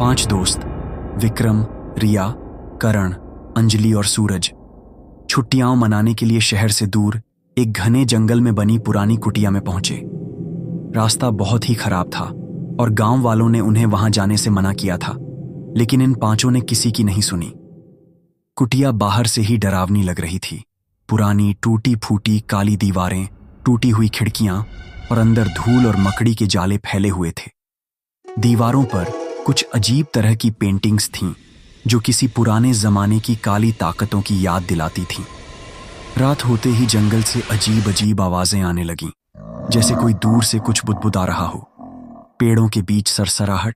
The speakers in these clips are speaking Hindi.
5 दोस्त विक्रम, रिया, करण, अंजलि और सूरज छुट्टियां मनाने के लिए शहर से दूर एक घने जंगल में बनी पुरानी कुटिया में पहुंचे। रास्ता बहुत ही खराब था और गांव वालों ने उन्हें वहां जाने से मना किया था, लेकिन इन पांचों ने किसी की नहीं सुनी। कुटिया बाहर से ही डरावनी लग रही थी। पुरानी टूटी फूटी काली दीवारें, टूटी हुई खिड़कियां और अंदर धूल और मकड़ी के जाले फैले हुए थे। दीवारों पर कुछ अजीब तरह की पेंटिंग्स थीं जो किसी पुराने जमाने की काली ताकतों की याद दिलाती थीं। रात होते ही जंगल से अजीब अजीब आवाजें आने लगीं, जैसे कोई दूर से कुछ बुदबुदा रहा हो। पेड़ों के बीच सरसराहट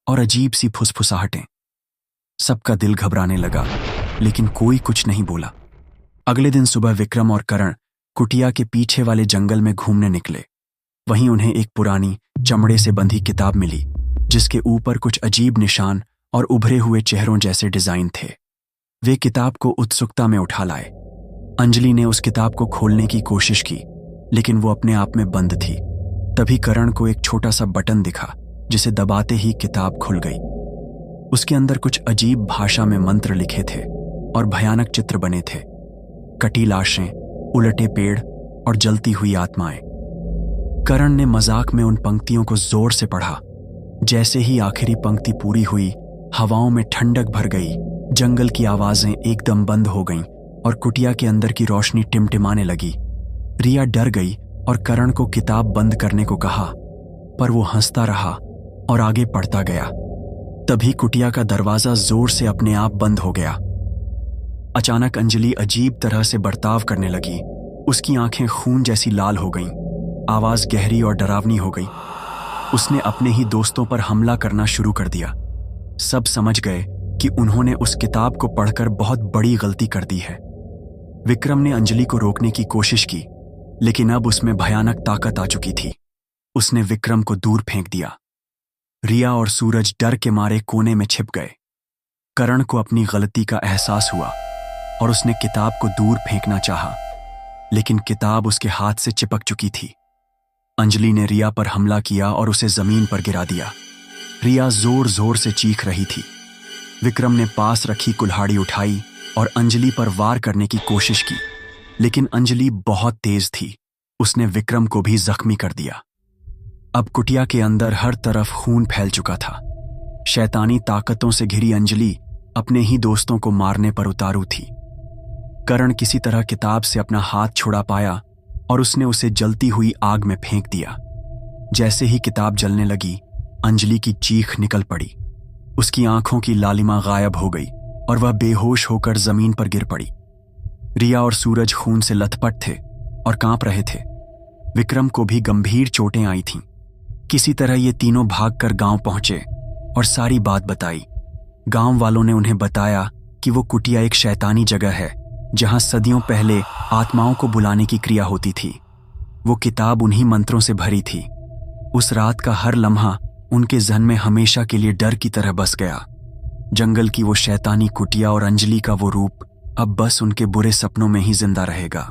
और अजीब सी फुसफुसाहटें। सबका दिल घबराने लगा, लेकिन कोई कुछ नहीं बोला। अगले दिन सुबह विक्रम और करण कुटिया के पीछे वाले जंगल में घूमने निकले। वहीं उन्हें एक पुरानी चमड़े से बंधी किताब मिली, जिसके ऊपर कुछ अजीब निशान और उभरे हुए चेहरों जैसे डिजाइन थे। वे किताब को उत्सुकता में उठा लाए। अंजलि ने उस किताब को खोलने की कोशिश की, लेकिन वो अपने आप में बंद थी। तभी करण को एक छोटा सा बटन दिखा, जिसे दबाते ही किताब खुल गई। उसके अंदर कुछ अजीब भाषा में मंत्र लिखे थे और भयानक चित्र बने थे। कटी लाशें, उलटे पेड़ और जलती हुई आत्माएं। करण ने मजाक में उन पंक्तियों को जोर से पढ़ा। जैसे ही आखिरी पंक्ति पूरी हुई, हवाओं में ठंडक भर गई। जंगल की आवाजें एकदम बंद हो गईं और कुटिया के अंदर की रोशनी टिमटिमाने लगी। रिया डर गई और करण को किताब बंद करने को कहा, पर वो हंसता रहा और आगे पढ़ता गया। तभी कुटिया का दरवाजा जोर से अपने आप बंद हो गया। अचानक अंजलि अजीब तरह से बर्ताव करने लगी। उसकी आंखें खून जैसी लाल हो गईं। आवाज गहरी और डरावनी हो गई। उसने अपने ही दोस्तों पर हमला करना शुरू कर दिया। सब समझ गए कि उन्होंने उस किताब को पढ़कर बहुत बड़ी गलती कर दी है। विक्रम ने अंजलि को रोकने की कोशिश की, लेकिन अब उसमें भयानक ताकत आ चुकी थी। उसने विक्रम को दूर फेंक दिया। रिया और सूरज डर के मारे कोने में छिप गए। करण को अपनी गलती का एहसास हुआ और उसने किताब को दूर फेंकना चाहा, लेकिन किताब उसके हाथ से चिपक चुकी थी। अंजलि ने रिया पर हमला किया और उसे जमीन पर गिरा दिया। रिया जोर जोर से चीख रही थी। विक्रम ने पास रखी कुल्हाड़ी उठाई और अंजलि पर वार करने की कोशिश की, लेकिन अंजलि बहुत तेज थी। उसने विक्रम को भी जख्मी कर दिया। अब कुटिया के अंदर हर तरफ खून फैल चुका था। शैतानी ताकतों से घिरी अंजलि अपने ही दोस्तों को मारने पर उतारू थी। करण किसी तरह किताब से अपना हाथ छुड़ा पाया और उसने उसे जलती हुई आग में फेंक दिया। जैसे ही किताब जलने लगी, अंजलि की चीख निकल पड़ी। उसकी आंखों की लालिमा गायब हो गई और वह बेहोश होकर जमीन पर गिर पड़ी। रिया और सूरज खून से लथपथ थे और कांप रहे थे। विक्रम को भी गंभीर चोटें आई थीं। किसी तरह ये तीनों भागकर गांव पहुंचे और सारी बात बताई। गांव वालों ने उन्हें बताया कि वो कुटिया एक शैतानी जगह है, जहां सदियों पहले आत्माओं को बुलाने की क्रिया होती थी। वो किताब उन्हीं मंत्रों से भरी थी। उस रात का हर लम्हा उनके जहन में हमेशा के लिए डर की तरह बस गया। जंगल की वो शैतानी कुटिया और अंजलि का वो रूप अब बस उनके बुरे सपनों में ही जिंदा रहेगा।